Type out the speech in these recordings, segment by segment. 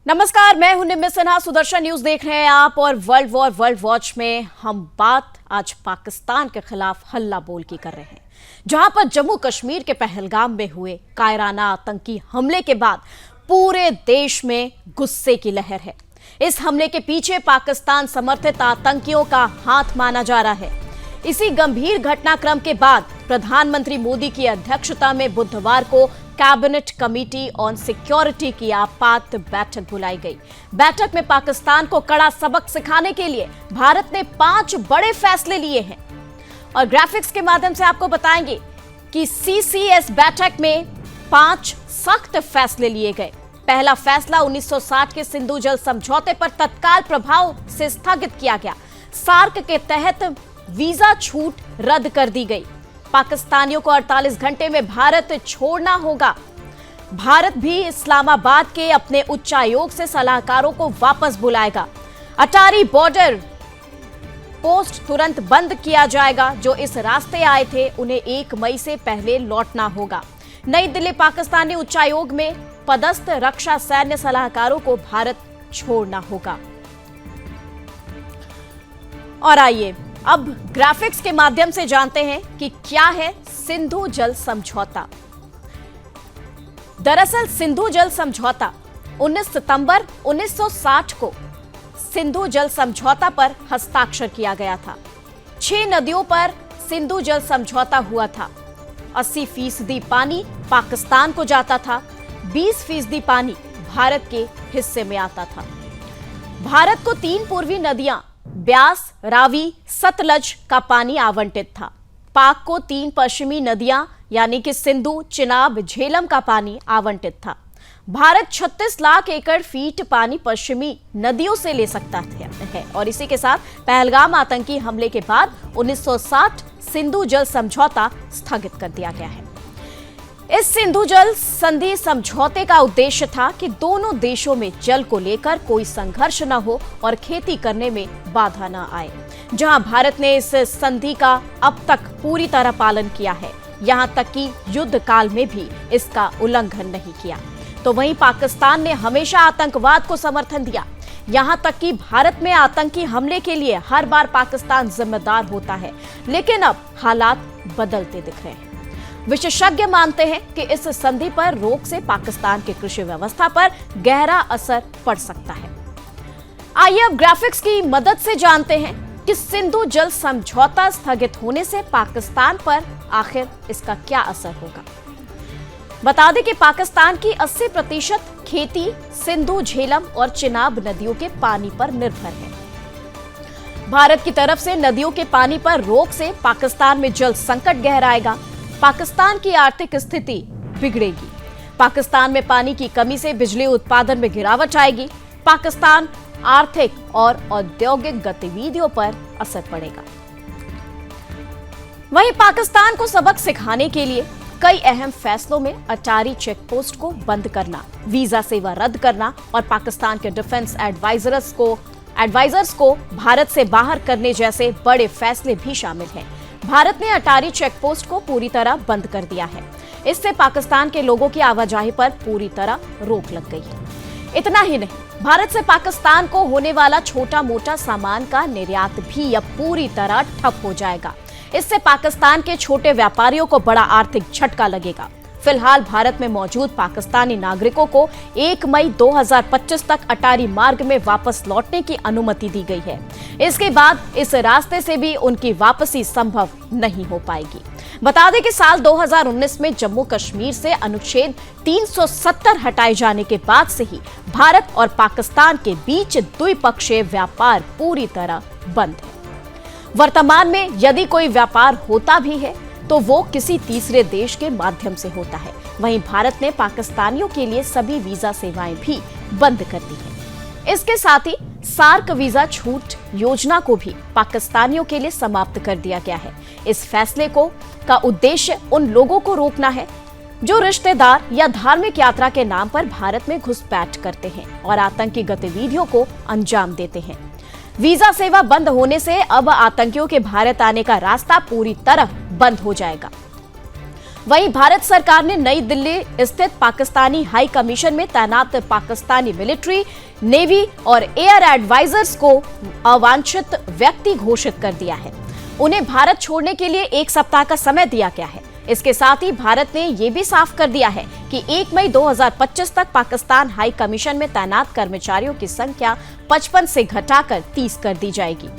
नमस्कार, मैं हूं निम्मी सिन्हा। सुदर्शन न्यूज देख रहे हैं आप और वर्ल्ड वॉच में हम बात आज पाकिस्तान के खिलाफ हल्ला बोल की कर रहे हैं, जहां पर जम्मू कश्मीर के पहलगाम में हुए कायराना आतंकी हमले के बाद पूरे देश में गुस्से की लहर है। इस हमले के पीछे पाकिस्तान समर्थित आतंकियों का हाथ माना जा रहा है। इसी गंभीर घटनाक्रम के बाद प्रधानमंत्री मोदी की अध्यक्षता में बुधवार को कैबिनेट कमेटी ऑन सिक्योरिटी की आपात बैठक बुलाई गई। बैठक में पाकिस्तान को कड़ा सबक सिखाने के लिए भारत ने 5 बड़े फैसले लिए हैं और ग्राफिक्स के माध्यम से आपको बताएंगे कि सीसीएस बैठक में 5 सख्त फैसले लिए गए। पहला फैसला 1960 के सिंधु जल समझौते पर तत्काल प्रभाव से स्थगित किया गया। सार्क के तहत वीजा छूट रद्द कर दी गई। पाकिस्तानियों को 48 घंटे में भारत छोड़ना होगा। भारत भी इस्लामाबाद के अपने उच्चायोग से सलाहकारों को वापस बुलाएगा। अटारी बॉर्डर पोस्ट तुरंत बंद किया जाएगा। जो इस रास्ते आए थे उन्हें 1 मई से पहले लौटना होगा। नई दिल्ली पाकिस्तानी उच्चायोग में पदस्थ रक्षा सैन्य सलाहकारों को भारत छोड़ना होगा। और आइए अब ग्राफिक्स के माध्यम से जानते हैं कि क्या है सिंधु जल समझौता। दरअसल सिंधु जल समझौता 19 सितंबर 1960 को सिंधु जल समझौता पर हस्ताक्षर किया गया था। 6 नदियों पर सिंधु जल समझौता हुआ था। 80% पानी पाकिस्तान को जाता था, 20% पानी भारत के हिस्से में आता था। भारत को 3 पूर्वी नदियां ब्यास, रावी, सतलज का पानी आवंटित था। पाक को 3 पश्चिमी नदियां यानी कि सिंधु, चिनाब, झेलम का पानी आवंटित था। भारत 36 लाख एकड़ फीट पानी पश्चिमी नदियों से ले सकता है और इसी के साथ पहलगाम आतंकी हमले के बाद 1960 सिंधु जल समझौता स्थगित कर दिया गया है। इस सिंधु जल संधि समझौते का उद्देश्य था कि दोनों देशों में जल को लेकर कोई संघर्ष न हो और खेती करने में बाधा न आए। जहां भारत ने इस संधि का अब तक पूरी तरह पालन किया है, यहां तक कि युद्ध काल में भी इसका उल्लंघन नहीं किया, तो वहीं पाकिस्तान ने हमेशा आतंकवाद को समर्थन दिया। यहां तक कि भारत में आतंकी हमले के लिए हर बार पाकिस्तान जिम्मेदार होता है, लेकिन अब हालात बदलते दिख रहे हैं। विशेषज्ञ मानते हैं कि इस संधि पर रोक से पाकिस्तान की कृषि व्यवस्था पर गहरा असर पड़ सकता है। आइए अब ग्राफिक्स की मदद से जानते हैं कि सिंधु जल समझौता स्थगित होने से पाकिस्तान पर आखिर इसका क्या असर होगा। बता दें कि पाकिस्तान की 80% खेती सिंधु, झेलम और चिनाब नदियों के पानी पर निर्भर है। भारत की तरफ से नदियों के पानी पर रोक से पाकिस्तान में जल संकट गहराएगा। पाकिस्तान की आर्थिक स्थिति बिगड़ेगी। पाकिस्तान में पानी की कमी से बिजली उत्पादन में गिरावट आएगी। पाकिस्तान आर्थिक और औद्योगिक गतिविधियों पर असर पड़ेगा। वहीं पाकिस्तान को सबक सिखाने के लिए कई अहम फैसलों में अटारी चेकपोस्ट को बंद करना, वीजा सेवा रद्द करना और पाकिस्तान के डिफेंस एडवाइजर्स को भारत से बाहर करने जैसे बड़े फैसले भी शामिल हैं। भारत ने अटारी चेकपोस्ट को पूरी तरह बंद कर दिया है। इससे पाकिस्तान के लोगों की आवाजाही पर पूरी तरह रोक लग गई है। इतना ही नहीं, भारत से पाकिस्तान को होने वाला छोटा मोटा सामान का निर्यात भी अब पूरी तरह ठप हो जाएगा। इससे पाकिस्तान के छोटे व्यापारियों को बड़ा आर्थिक झटका लगेगा। फिलहाल भारत में मौजूद पाकिस्तानी नागरिकों को 1 मई 2025 तक अटारी मार्ग में वापस लौटने की अनुमति दी गई है। इसके बाद इस रास्ते से भी उनकी वापसी संभव नहीं हो पाएगी। बता दें कि साल 2019 में जम्मू कश्मीर से अनुच्छेद 370 हटाए जाने के बाद से ही भारत और पाकिस्तान के बीच द्विपक्षीय व्यापार पूरी तरह बंद है। वर्तमान में यदि कोई व्यापार होता भी है तो वो किसी तीसरे देश के माध्यम से होता है। वहीं भारत ने पाकिस्तानियों के लिए सभी वीजा सेवाएं भी बंद कर दी है। इसके साथ ही सार्क वीजा छूट योजना को भी पाकिस्तानियों के लिए समाप्त कर दिया गया है। इस फैसले का उद्देश्य उन लोगों को रोकना है जो रिश्तेदार या धार्मिक यात्रा के नाम पर भारत में घुसपैठ करते हैं और आतंकी गतिविधियों को अंजाम देते हैं। वीजा सेवा बंद होने से अब आतंकियों के भारत आने का रास्ता पूरी तरह बंद हो जाएगा। वहीं भारत सरकार ने नई दिल्ली स्थित पाकिस्तानी हाई कमीशन में तैनात पाकिस्तानी मिलिट्री, नेवी और एयर एडवाइजर्स को अवांछित व्यक्ति घोषित कर दिया है। उन्हें भारत छोड़ने के लिए 1 सप्ताह का समय दिया गया है। इसके साथ ही भारत ने यह भी साफ कर दिया है कि 1 मई 2025 तक पाकिस्तान हाई कमीशन में तैनात कर्मचारियों की संख्या 55 से घटाकर 30 कर दी जाएगी।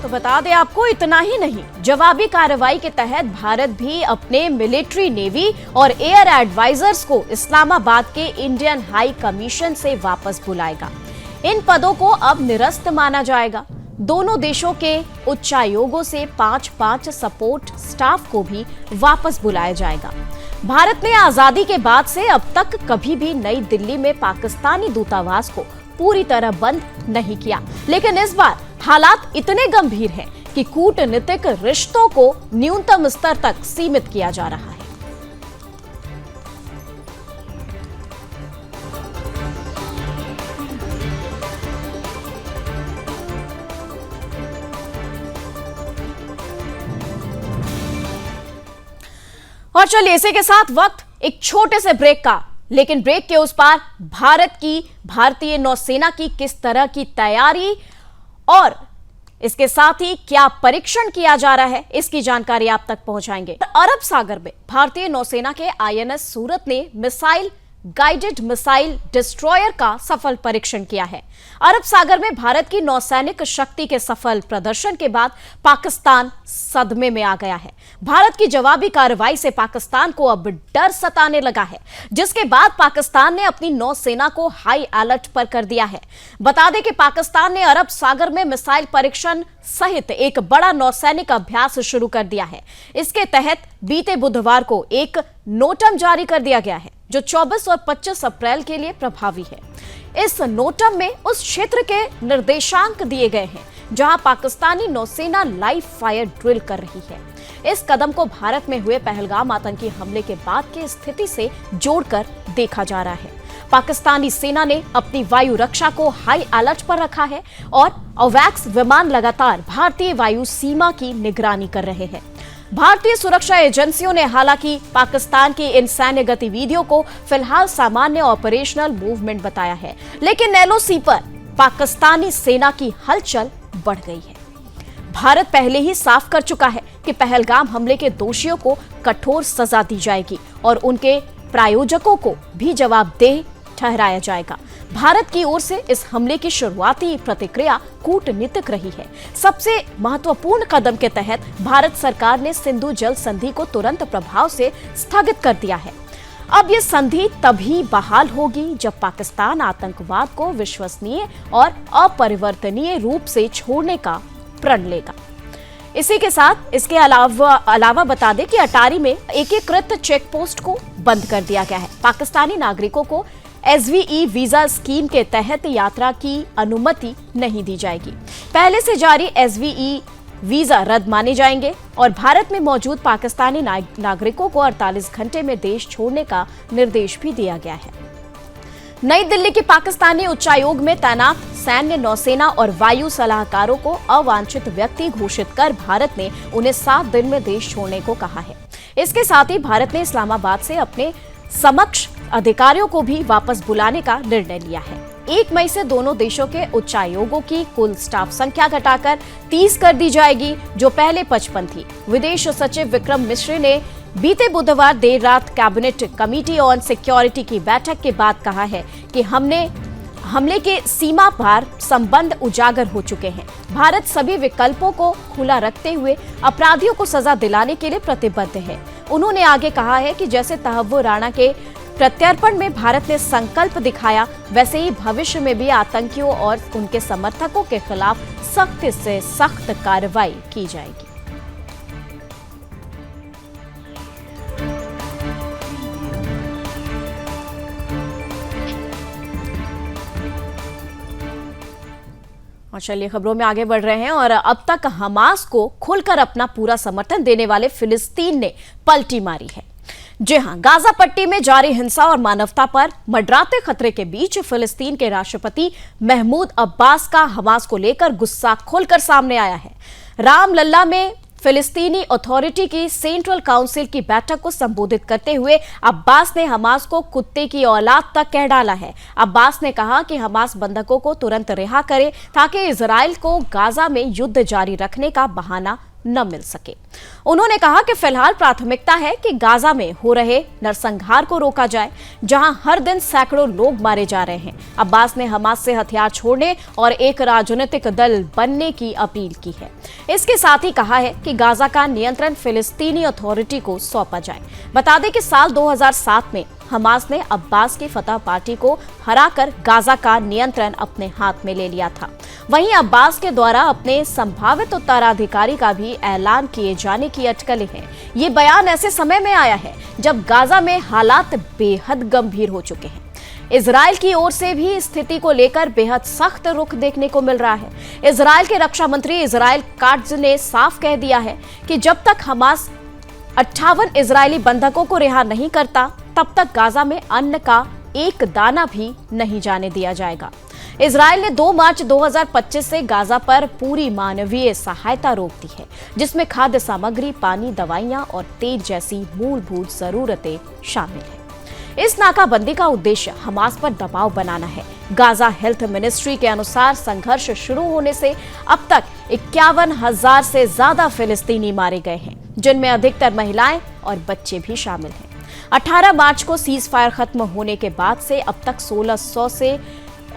तो बता दें आपको, इतना ही नहीं, जवाबी कार्रवाई के तहत भारत भी अपने मिलिट्री, नेवी और एयर एडवाइजर्स को इस्लामाबाद के इंडियन हाई कमीशन से वापस बुलाएगा। इन पदों को अब निरस्त माना जाएगा। दोनों देशों के उच्चायोगों से 5-5 सपोर्ट स्टाफ को भी वापस बुलाया जाएगा। भारत ने आजादी के बाद से अब तक कभी भी नई दिल्ली में पाकिस्तानी दूतावास को पूरी तरह बंद नहीं किया, लेकिन इस बार हालात इतने गंभीर हैं कि कूटनीतिक रिश्तों को न्यूनतम स्तर तक सीमित किया जा रहा है। और चलिए इसी के साथ वक्त एक छोटे से ब्रेक का, लेकिन ब्रेक के उस पार भारतीय नौसेना की किस तरह की तैयारी और इसके साथ ही क्या परीक्षण किया जा रहा है, इसकी जानकारी आप तक पहुंचाएंगे। अरब सागर में भारतीय नौसेना के आईएनएस सूरत ने गाइडेड मिसाइल डिस्ट्रॉयर का सफल परीक्षण किया है। अरब सागर में भारत की नौसैनिक शक्ति के सफल प्रदर्शन के बाद पाकिस्तान सदमे में आ गया है। भारत की जवाबी कार्रवाई से पाकिस्तान को अब डर सताने लगा है, जिसके बाद पाकिस्तान ने अपनी नौसेना को हाई अलर्ट पर कर दिया है। बता दें कि पाकिस्तान ने अरब सागर में मिसाइल परीक्षण सहित एक बड़ा नौसैनिक अभ्यास शुरू कर दिया है। इसके तहत बीते बुधवार को एक नोटम जारी कर दिया गया है, जो 24 और 25 अप्रैल के लिए प्रभावी है। इस नोटम में उस क्षेत्र के निर्देशांक दिए गए हैं जहां पाकिस्तानी नौसेना लाइव फायर ड्रिल कर रही है। इस कदम को भारत में हुए पहलगाम आतंकी हमले के बाद की स्थिति से जोड़कर देखा जा रहा है। पाकिस्तानी सेना ने अपनी वायु रक्षा को हाई अलर्ट पर रखा है और अवैक्स विमान लगातार भारतीय वायु सीमा की निगरानी कर रहे हैं। भारतीय सुरक्षा एजेंसियों ने हालांकि पाकिस्तान की इन सैन्य गतिविधियों को फिलहाल सामान्य ऑपरेशनल मूवमेंट बताया है, लेकिन एलओसी पर पाकिस्तानी सेना की हलचल बढ़ गई है। भारत पहले ही साफ कर चुका है कि पहलगाम हमले के दोषियों को कठोर सजा दी जाएगी और उनके प्रायोजकों को भी जवाबदेह ठहराया जाएगा। भारत की ओर से इस हमले की शुरुआती प्रतिक्रिया कूटनीतिक रही है। सबसे महत्वपूर्ण कदम के तहत भारत सरकार ने सिंधु जल संधि को तुरंत प्रभाव से स्थगित कर दिया है। अब यह संधि तभी बहाल होगी जब पाकिस्तान आतंकवाद को विश्वसनीय और अपरिवर्तनीय रूप से छोड़ने का प्रण लेगा। इसी के साथ इसके अलावा बता दें कि अटारी में एकीकृत चेक पोस्ट को बंद कर दिया गया है। पाकिस्तानी नागरिकों को SVE वीजा स्कीम के तहत यात्रा की अनुमति नहीं दी जाएगी। पहले से जारी SVE वीजा रद्द माने जाएंगे और भारत में मौजूद पाकिस्तानी नागरिकों को 48 घंटे में देश छोड़ने का निर्देश भी दिया गया है। नई दिल्ली के पाकिस्तानी उच्चायोग में तैनात सैन्य, नौसेना और वायु सलाहकारों को अवांछित व्यक्ति घोषित कर भारत ने उन्हें 7 दिन में देश छोड़ने को कहा है। इसके साथ ही भारत ने इस्लामाबाद से अपने समक्ष अधिकारियों को भी वापस बुलाने का निर्णय लिया है। 1 मई से दोनों देशों के उच्चायोगों की कुल स्टाफ संख्या घटाकर 30 कर दी जाएगी, जो पहले 55 थी। विदेश सचिव विक्रम मिश्री ने बीते बुधवार देर रात कैबिनेट कमेटी ऑन सिक्योरिटी की बैठक के बाद कहा है कि हमले के सीमा पार संबंध उजागर हो चुके हैं। भारत सभी विकल्पों को खुला रखते हुए अपराधियों को सजा दिलाने के लिए प्रतिबद्ध है। उन्होंने आगे कहा है कि जैसे तहव्वुर राणा के प्रत्यर्पण में भारत ने संकल्प दिखाया, वैसे ही भविष्य में भी आतंकियों और उनके समर्थकों के खिलाफ सख्त से सख्त कार्रवाई की जाएगी। और चलिए खबरों में आगे बढ़ रहे हैं और अब तक हमास को खुलकर अपना पूरा समर्थन देने वाले फिलिस्तीन ने पलटी मारी है। जी हां, गाजा पट्टी में जारी हिंसा और मानवता पर मंडराते खतरे के बीच फिलिस्तीन के राष्ट्रपति महमूद अब्बास का हमास को लेकर गुस्सा खुलकर सामने आया है। राम लल्ला में फिलिस्तीनी अथॉरिटी की सेंट्रल काउंसिल की बैठक को संबोधित करते हुए अब्बास ने हमास को कुत्ते की औलाद तक कह डाला है। अब्बास ने कहा कि हमास बंधकों को तुरंत रिहा करे ताकि इजराइल को गाजा में युद्ध जारी रखने का बहाना न मिल सके। उन्होंने कहा कि फिलहाल प्राथमिकता है कि गाजा में हो रहे नरसंहार को रोका जाए, जहां हर दिन सैकड़ों लोग मारे जा रहे हैं। अब्बास ने हमास से हथियार छोड़ने और एक राजनीतिक दल बनने की अपील की है। इसके साथ ही कहा है कि गाजा का नियंत्रण फिलिस्तीनी अथॉरिटी को सौंपा जाए। बता दें कि साल 2007 में हमास ने अब्बास की फतह पार्टी को हराकर गाजा का नियंत्रण अपने हाथ में ले लिया था। वहीं अब्बास के द्वारा अपने संभावित उत्तराधिकारी का भी ऐलान किए जाने की अटकलें हैं। ये बयान ऐसे समय में आया है जब गाजा में हालात बेहद गंभीर हो चुके हैं। इजराइल की ओर से भी स्थिति को लेकर बेहद सख्त रुख देखने को मिल रहा है। इजराइल के रक्षा मंत्री इजराइल काट्ज ने साफ कह दिया है कि जब तक हमास 58 इजरायली बंधकों को रिहा नहीं करता, तब तक गाजा में अन्न का एक दाना भी नहीं जाने दिया जाएगा। इजराइल ने 2 मार्च 2025 से गाजा पर पूरी मानवीय सहायता रोक दी है, जिसमें खाद्य सामग्री, पानी, दवाइयां और तेल जैसी मूलभूत जरूरतें शामिल हैं। इस नाकाबंदी का उद्देश्य हमास पर दबाव बनाना है। गाजा हेल्थ मिनिस्ट्री के अनुसार संघर्ष शुरू होने से अब तक 51,000 से ज्यादा फिलिस्तीनी मारे गए हैं, जिनमें अधिकतर महिलाएं और बच्चे भी शामिल हैं। 18 मार्च को सीज फायर खत्म होने के बाद से अब तक 1600 से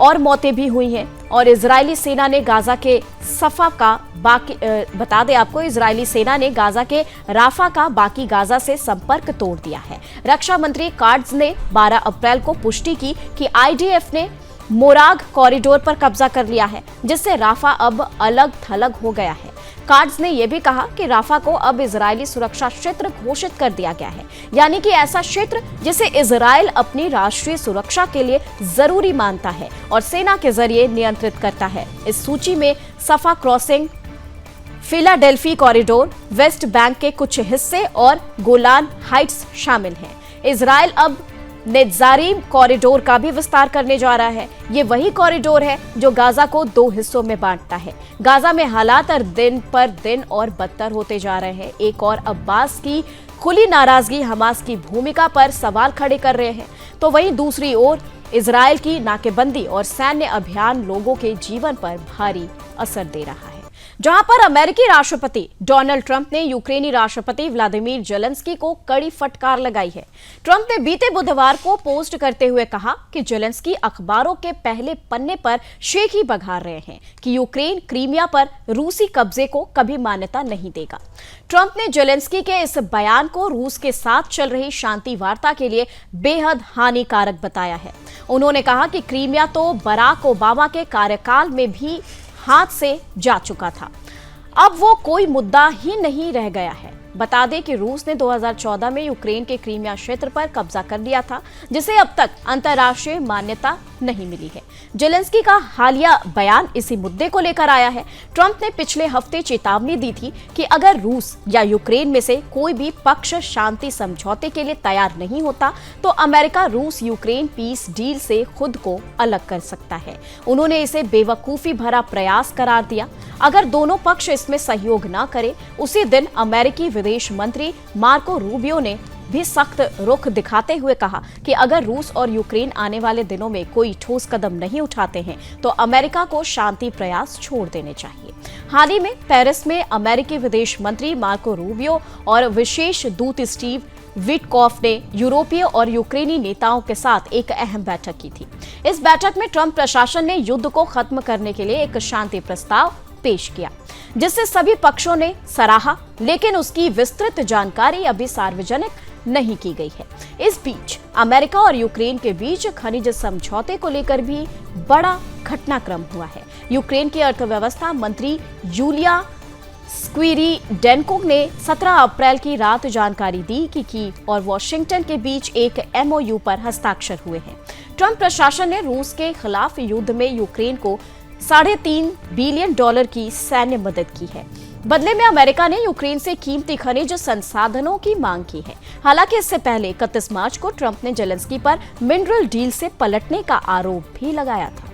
और मौतें भी हुई हैं और इजरायली सेना ने गाजा के सफा का बता दें आपको, इजरायली सेना ने गाजा के राफा का बाकी गाजा से संपर्क तोड़ दिया है। रक्षा मंत्री काट्ज ने 12 अप्रैल को पुष्टि की कि आईडीएफ ने मोराग कॉरिडोर पर कब्जा कर लिया है, जिससे राफा अब अलग थलग हो गया है। काट्ज ने यह भी कहा कि राफा को अब इजरायली सुरक्षा क्षेत्र घोषित कर दिया गया है, यानी कि ऐसा क्षेत्र जिसे इजराइल अपनी राष्ट्रीय सुरक्षा के लिए जरूरी मानता है और सेना के जरिए नियंत्रित करता है। इस सूची में सफा crossing, Philadelphi corridor, West Bank के कुछ हिस्से और गोलान हाइट्स शामिल हैं। इजराइल अब नेत्जारिम कॉरिडोर का भी विस्तार करने जा रहा है। ये वही कॉरिडोर है जो गाजा को 2 हिस्सों में बांटता है। गाजा में हालात दिन पर दिन और बदतर होते जा रहे हैं। एक और अब्बास की खुली नाराजगी हमास की भूमिका पर सवाल खड़े कर रहे हैं, तो वहीं दूसरी ओर इजराइल की नाकेबंदी और सैन्य अभियान लोगों के जीवन पर भारी असर दे रहा है। जहां पर अमेरिकी राष्ट्रपति डोनाल्ड ट्रंप ने यूक्रेनी राष्ट्रपति व्लादिमीर जेलेंस्की को कड़ी फटकार लगाई है। ट्रंप ने बीते बुधवार को पोस्ट करते हुए कहा कि जेलेंस्की अखबारों के पहले पन्ने पर शेख ही बघार रहे हैं कि यूक्रेन क्रीमिया पर रूसी कब्जे को कभी मान्यता नहीं देगा। ट्रंप ने जेलेंस्की के इस बयान को रूस के साथ चल रही शांति वार्ता के लिए बेहद हानिकारक बताया है। उन्होंने कहा कि क्रीमिया तो बराक ओबामा के कार्यकाल में भी हाथ से जा चुका था, अब वो कोई मुद्दा ही नहीं रह गया है। बता दें कि रूस ने 2014 में यूक्रेन के क्रीमिया क्षेत्र पर कब्जा कर लिया था, जिसे अब तक अंतर्राष्ट्रीय मान्यता नहीं मिली है। जेलेंस्की का हालिया बयान इसी मुद्दे को लेकर आया है। ट्रंप ने पिछले हफ्ते चेतावनी दी थी कि अगर रूस या यूक्रेन में से कोई भी पक्ष शांति समझौते के लिए तैयार नहीं होता, तो अमेरिका रूस यूक्रेन पीस डील से खुद को अलग कर सकता है। उन्होंने इसे बेवकूफी भरा प्रयास करार दिया। अगर दोनों पक्ष इसमें सहयोग न करें, उसी दिन अमेरिकी विदेश मंत्री मार्को रूबियो ने भी सख्त रुख दिखाते हुए कहा कि अगर रूस और यूक्रेन आने वाले दिनों में कोई ठोस कदम नहीं उठाते हैं, तो अमेरिका को शांति प्रयास छोड़ देने चाहिए। हाल ही में पेरिस में अमेरिकी विदेश मंत्री मार्को रूबियो और विशेष दूत स्टीव विटकॉफ ने यूरोपीय और यूक्रेनी नेताओं के साथ एक अहम बैठक की थी। इस बैठक में ट्रंप प्रशासन ने युद्ध को खत्म करने के लिए एक शांति प्रस्ताव पेश किया, जिसे सभी पक्षों ने सराहा, लेकिन उसकी विस्तृत जानकारी अभी सार्वजनिक नहीं की गई है। इस बीच अमेरिका और यूक्रेन के बीच खनिज समझौते को लेकर भी बड़ा घटनाक्रम हुआ है। यूक्रेन की अर्थव्यवस्था मंत्री यूलिया स्क्विरिडेन्को ने 17 अप्रैल की रात जानकारी दी कि कीव और वॉशिंगटन के बीच एक एमओयू पर हस्ताक्षर हुए हैं। ट्रंप प्रशासन ने रूस के खिलाफ युद्ध में यूक्रेन को 3.5 बिलियन डॉलर की सैन्य मदद की है। बदले में अमेरिका ने यूक्रेन से कीमती खनिज संसाधनों की मांग की है। हालांकि इससे पहले 31 मार्च को ट्रंप ने जेलेंस्की पर मिनरल डील से पलटने का आरोप भी लगाया था।